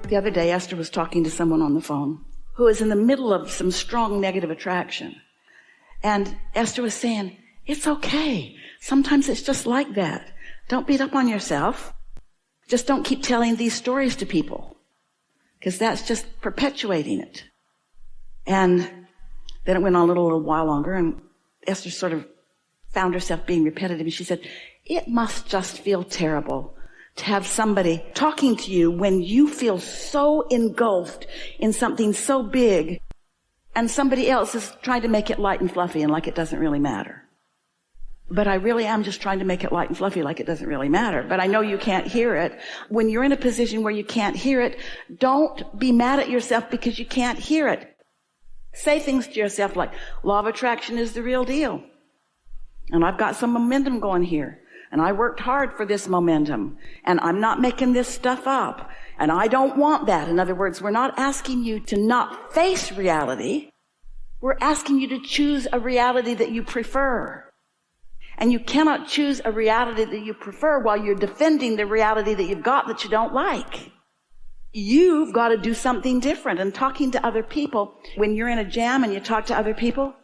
The other day, Esther was talking to someone on the phone who is in the middle of some strong negative attraction. And Esther was saying, it's okay. Sometimes it's just like that. Don't beat up on yourself. Just don't keep telling these stories to people, because that's just perpetuating it. And then it went on a little while longer, and Esther sort of found herself being repetitive. And she said, it must just feel terrible to have somebody talking to you when you feel so engulfed in something so big, and somebody else is trying to make it light and fluffy and like it doesn't really matter. But I really am just trying to make it light and fluffy like it doesn't really matter. But I know you can't hear it. When you're in a position where you can't hear it, don't be mad at yourself because you can't hear it. Say things to yourself like, law of attraction is the real deal. And I've got some momentum going here. And I worked hard for this momentum. And I'm not making this stuff up. And I don't want that. In other words, we're not asking you to not face reality. We're asking you to choose a reality that you prefer. And you cannot choose a reality that you prefer while you're defending the reality that you've got that you don't like. You've got to do something different. And talking to other people, when you're in a jam and you talk to other people,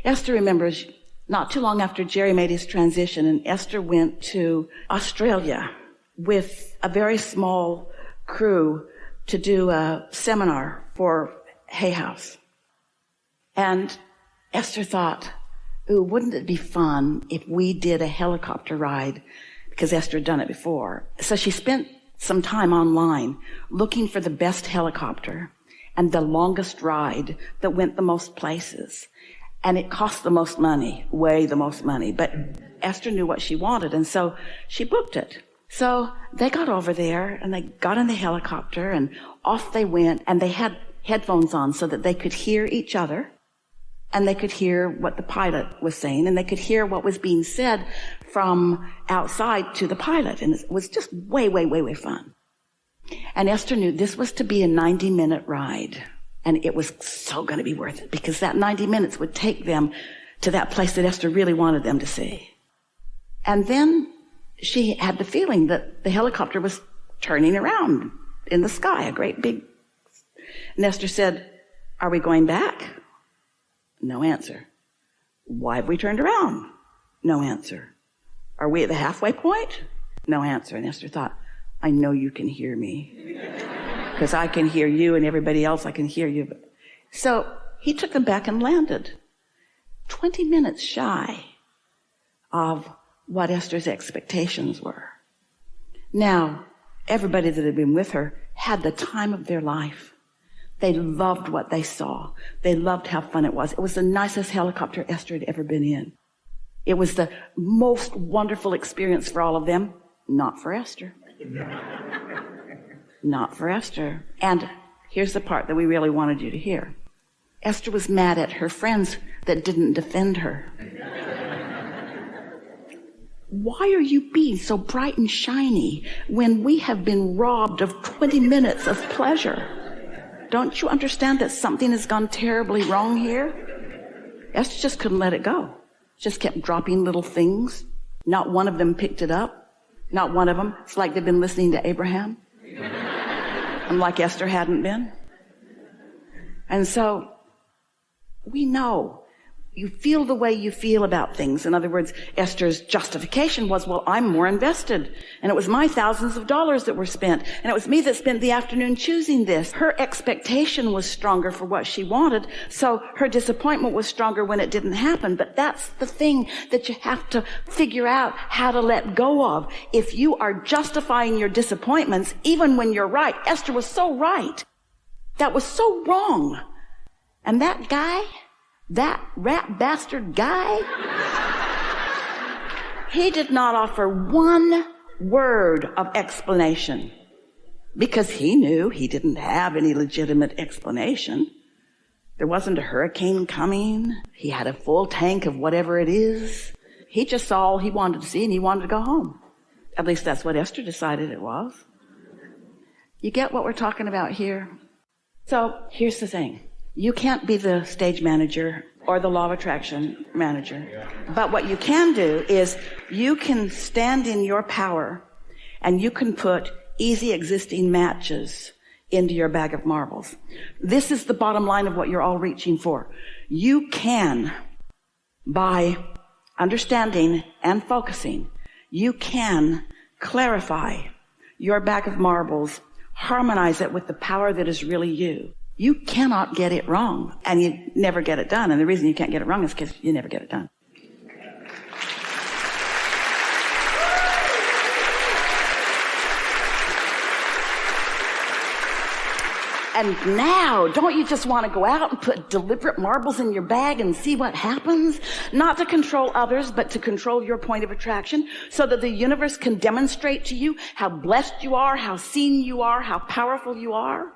Esther remembers not too long after Jerry made his transition, and Esther went to Australia with a very small crew to do a seminar for Hay House. And Esther thought, ooh, wouldn't it be fun if we did a helicopter ride? Because Esther had done it before. So she spent some time online looking for the best helicopter and the longest ride that went the most places. And it cost the most money, way the most money. But Esther knew what she wanted, and so she booked it. So they got over there, and they got in the helicopter, and off they went, and they had headphones on so that they could hear each other, and they could hear what the pilot was saying, and they could hear what was being said from outside to the pilot. And it was just way, way, way, way fun. And Esther knew this was to be a 90-minute ride. And it was so going to be worth it, because that 90 minutes would take them to that place that Esther really wanted them to see. And then she had the feeling that the helicopter was turning around in the sky, a great big... And Esther said, are we going back? No answer. Why have we turned around? No answer. Are we at the halfway point? No answer. And Esther thought, I know you can hear me. Because I can hear you, and everybody else, I can hear you. So he took them back and landed 20 minutes shy of what Esther's expectations were. Now, everybody that had been with her had the time of their life. They loved what they saw. They loved how fun it was. It was the nicest helicopter Esther had ever been in. It was the most wonderful experience for all of them. Not for Esther. Not for Esther. And here's the part that we really wanted you to hear. Esther was mad at her friends that didn't defend her. Why are you being so bright and shiny when we have been robbed of 20 minutes of pleasure? Don't you understand that something has gone terribly wrong here? Esther just couldn't let it go. Just kept dropping little things. Not one of them picked it up. Not one of them. It's like they've been listening to Abraham. And like Esther hadn't been. And so we know you feel the way you feel about things. In other words, Esther's justification was, well, I'm more invested. And it was my thousands of dollars that were spent. And it was me that spent the afternoon choosing this. Her expectation was stronger for what she wanted. So her disappointment was stronger when it didn't happen. But that's the thing that you have to figure out how to let go of. If you are justifying your disappointments, even when you're right, Esther was so right. That was so wrong. And that guy, that rat bastard guy, he did not offer one word of explanation because he knew he didn't have any legitimate explanation. There wasn't a hurricane coming. He had a full tank of whatever it is. He just saw all he wanted to see, and he wanted to go home. At least that's what Esther decided it was. You get what we're talking about here? So here's the thing. You can't be the stage manager or the law of attraction manager. But what you can do is you can stand in your power, and you can put easy existing matches into your bag of marbles. This is the bottom line of what you're all reaching for. You can, by understanding and focusing, you can clarify your bag of marbles, harmonize it with the power that is really you. You cannot get it wrong, and you never get it done. And the reason you can't get it wrong is because you never get it done. And now, don't you just want to go out and put deliberate marbles in your bag and see what happens? Not to control others, but to control your point of attraction so that the universe can demonstrate to you how blessed you are, how seen you are, how powerful you are?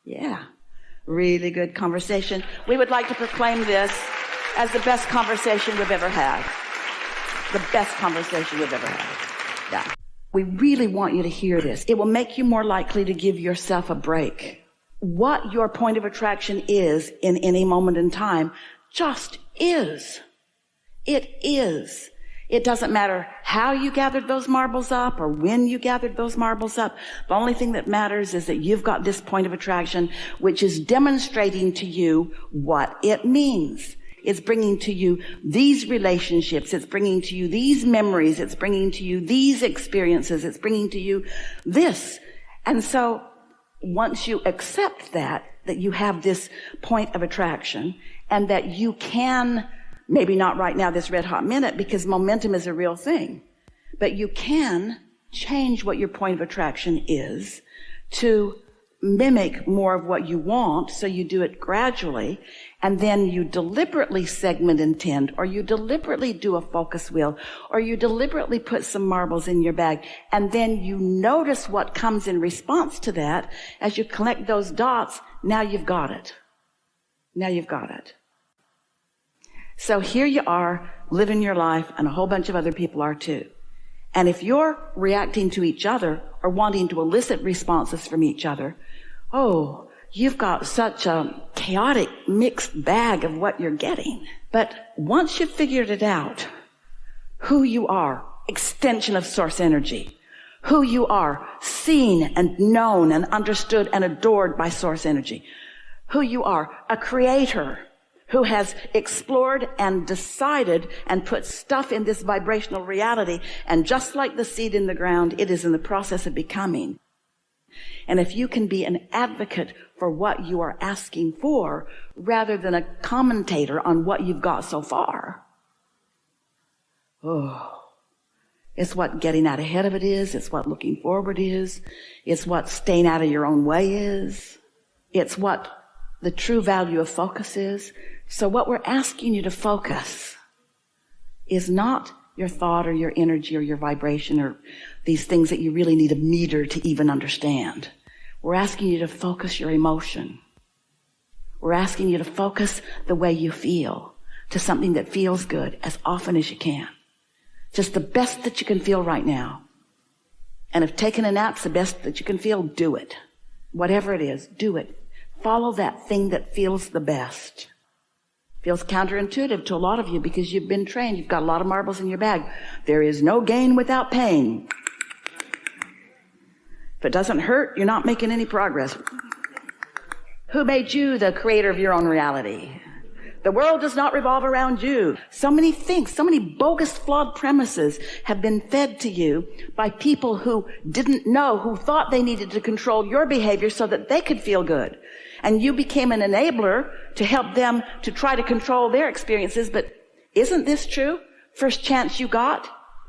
Yeah. Really good conversation. We would like to proclaim this as the best conversation we've ever had. The best conversation we've ever had. Yeah. We really want you to hear this. It will make you more likely to give yourself a break. What your point of attraction is in any moment in time just is. It is. It doesn't matter how you gathered those marbles up or when you gathered those marbles up. The only thing that matters is that you've got this point of attraction, which is demonstrating to you what it means. It's bringing to you these relationships. It's bringing to you these memories. It's bringing to you these experiences. It's bringing to you this. And so once you accept that you have this point of attraction and that you can, maybe not right now, this red hot minute, because momentum is a real thing, but you can change what your point of attraction is to mimic more of what you want. So you do it gradually, and then you deliberately segment intend, or you deliberately do a focus wheel, or you deliberately put some marbles in your bag, and then you notice what comes in response to that. As you collect those dots, now you've got it. Now you've got it. So here you are, living your life, and a whole bunch of other people are too. And if you're reacting to each other or wanting to elicit responses from each other, oh, you've got such a chaotic, mixed bag of what you're getting. But once you've figured it out, who you are, extension of source energy, who you are, seen and known and understood and adored by source energy, who you are, a creator who has explored and decided and put stuff in this vibrational reality. And just like the seed in the ground, it is in the process of becoming. And if you can be an advocate for what you are asking for rather than a commentator on what you've got so far, it's what getting out ahead of it is. It's what looking forward is. It's what staying out of your own way is. It's what the true value of focus is. So what we're asking you to focus is not your thought or your energy or your vibration or these things that you really need a meter to even understand. We're asking you to focus your emotion. We're asking you to focus the way you feel to something that feels good as often as you can. Just the best that you can feel right now. And if taking a nap's the best that you can feel, do it. Whatever it is, do it. Follow that thing that feels the best. Feels counterintuitive to a lot of you because you've been trained. You've got a lot of marbles in your bag. There is no gain without pain. If it doesn't hurt, you're not making any progress. Who made you the creator of your own reality? The world does not revolve around you. So many things, so many bogus, flawed premises have been fed to you by people who didn't know, who thought they needed to control your behavior so that they could feel good. And you became an enabler to help them to try to control their experiences. But isn't this true? First chance you got,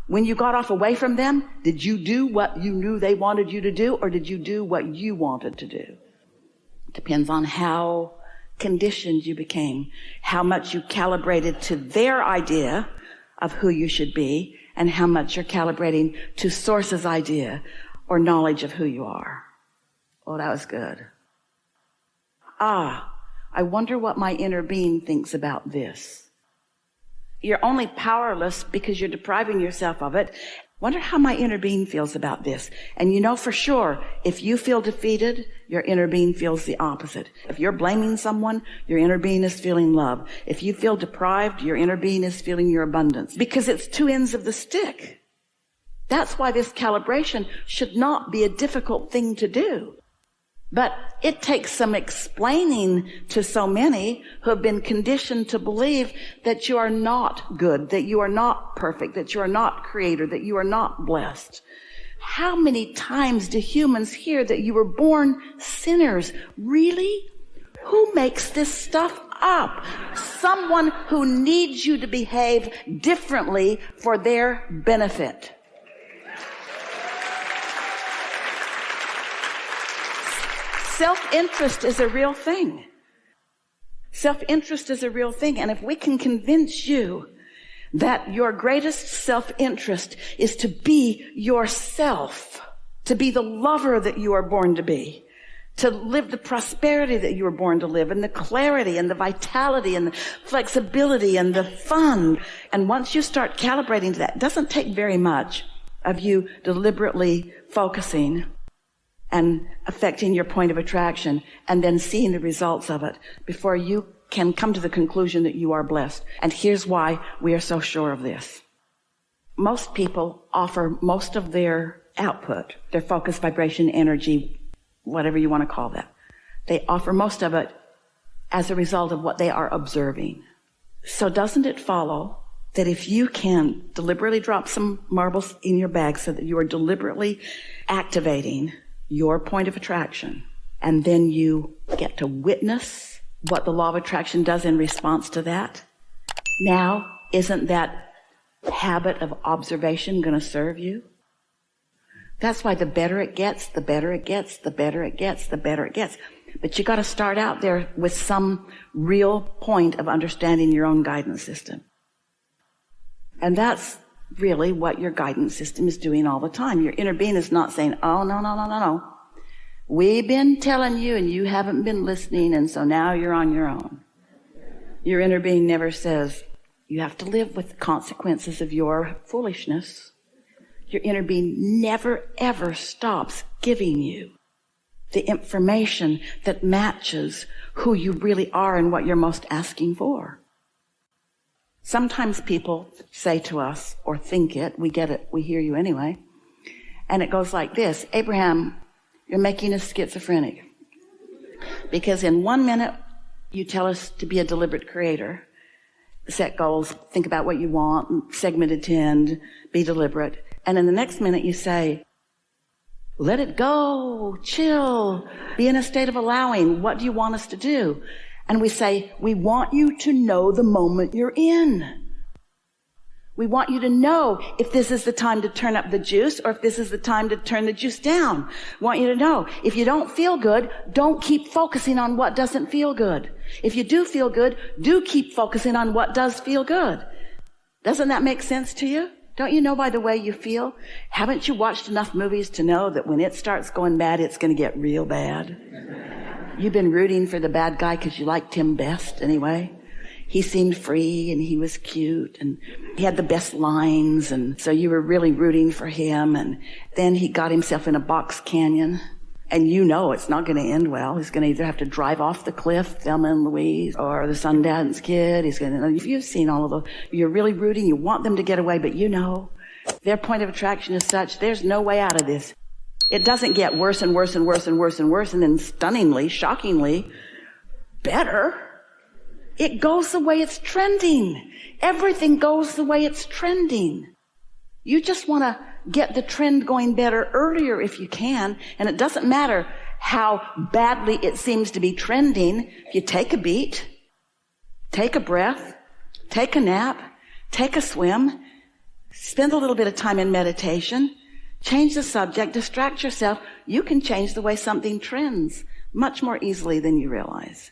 when you got off away from them, did you do what you knew they wanted you to do, or did you do what you wanted to do? It depends on how conditioned you became, how much you calibrated to their idea of who you should be, and how much you're calibrating to Source's idea or knowledge of who you are. Oh, that was good. I wonder what my inner being thinks about this. You're only powerless because you're depriving yourself of it. Wonder how my inner being feels about this. And you know for sure, if you feel defeated, your inner being feels the opposite. If you're blaming someone, your inner being is feeling love. If you feel deprived, your inner being is feeling your abundance. Because it's two ends of the stick. That's why this calibration should not be a difficult thing to do. But it takes some explaining to so many who have been conditioned to believe that you are not good, that you are not perfect, that you are not creator, that you are not blessed. How many times do humans hear that you were born sinners? Really? Who makes this stuff up? Someone who needs you to behave differently for their benefit. Self-interest is a real thing. Self-interest is a real thing. And if we can convince you that your greatest self-interest is to be yourself, to be the lover that you are born to be, to live the prosperity that you were born to live, and the clarity and the vitality and the flexibility and the fun. And once you start calibrating to that, it doesn't take very much of you deliberately focusing and affecting your point of attraction and then seeing the results of it before you can come to the conclusion that you are blessed. And here's why we are so sure of this. Most people offer most of their output, their focus, vibration, energy, whatever you want to call that. They offer most of it as a result of what they are observing. So doesn't it follow that if you can deliberately drop some marbles in your bag so that you are deliberately activating your point of attraction, and then you get to witness what the law of attraction does in response to that? Now, isn't that habit of observation going to serve you? That's why the better it gets, the better it gets, the better it gets, the better it gets. But you got to start out there with some real point of understanding your own guidance system. And that's really what your guidance system is doing all the time. Your inner being is not saying, oh, no. We've been telling you and you haven't been listening, and so now you're on your own. Your inner being never says, you have to live with the consequences of your foolishness. Your inner being never, ever stops giving you the information that matches who you really are and what you're most asking for. Sometimes people say to us, or think it, we get it, we hear you anyway, and it goes like this: Abraham, you're making us schizophrenic. Because in 1 minute, you tell us to be a deliberate creator, set goals, think about what you want, segment attend, be deliberate. And in the next minute, you say, let it go, chill, be in a state of allowing. What do you want us to do? And we say, we want you to know the moment you're in. We want you to know if this is the time to turn up the juice or if this is the time to turn the juice down. We want you to know if you don't feel good, don't keep focusing on what doesn't feel good. If you do feel good, do keep focusing on what does feel good. Doesn't that make sense to you? Don't you know by the way you feel? Haven't you watched enough movies to know that when it starts going bad, it's going to get real bad? You've been rooting for the bad guy because you liked him best anyway. He seemed free and he was cute and he had the best lines, and so you were really rooting for him. And then he got himself in a box canyon, and you know it's not going to end well. He's going to either have to drive off the cliff, Thelma and Louise, or the Sundance Kid. If you've seen all of those, you're really rooting, you want them to get away, but you know their point of attraction is such, there's no way out of this. It doesn't get worse and worse and worse and worse and worse and then stunningly, shockingly better. It goes the way it's trending. Everything goes the way it's trending. You just want to get the trend going better earlier if you can, and it doesn't matter how badly it seems to be trending. If you take a beat, take a breath, take a nap, take a swim, spend a little bit of time in meditation, change the subject, distract yourself, you can change the way something trends much more easily than you realize.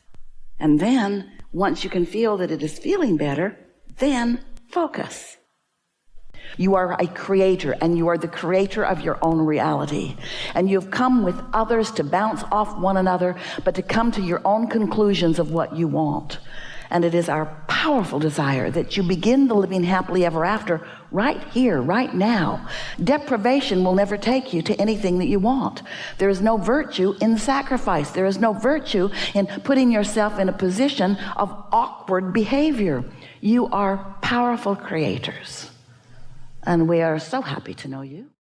And then, once you can feel that it is feeling better, then focus. You are a creator, and you are the creator of your own reality. And you've come with others to bounce off one another, but to come to your own conclusions of what you want. And it is our powerful desire that you begin the living happily ever after right here, right now. Deprivation will never take you to anything that you want. There is no virtue in sacrifice. There is no virtue in putting yourself in a position of awkward behavior. You are powerful creators. And we are so happy to know you.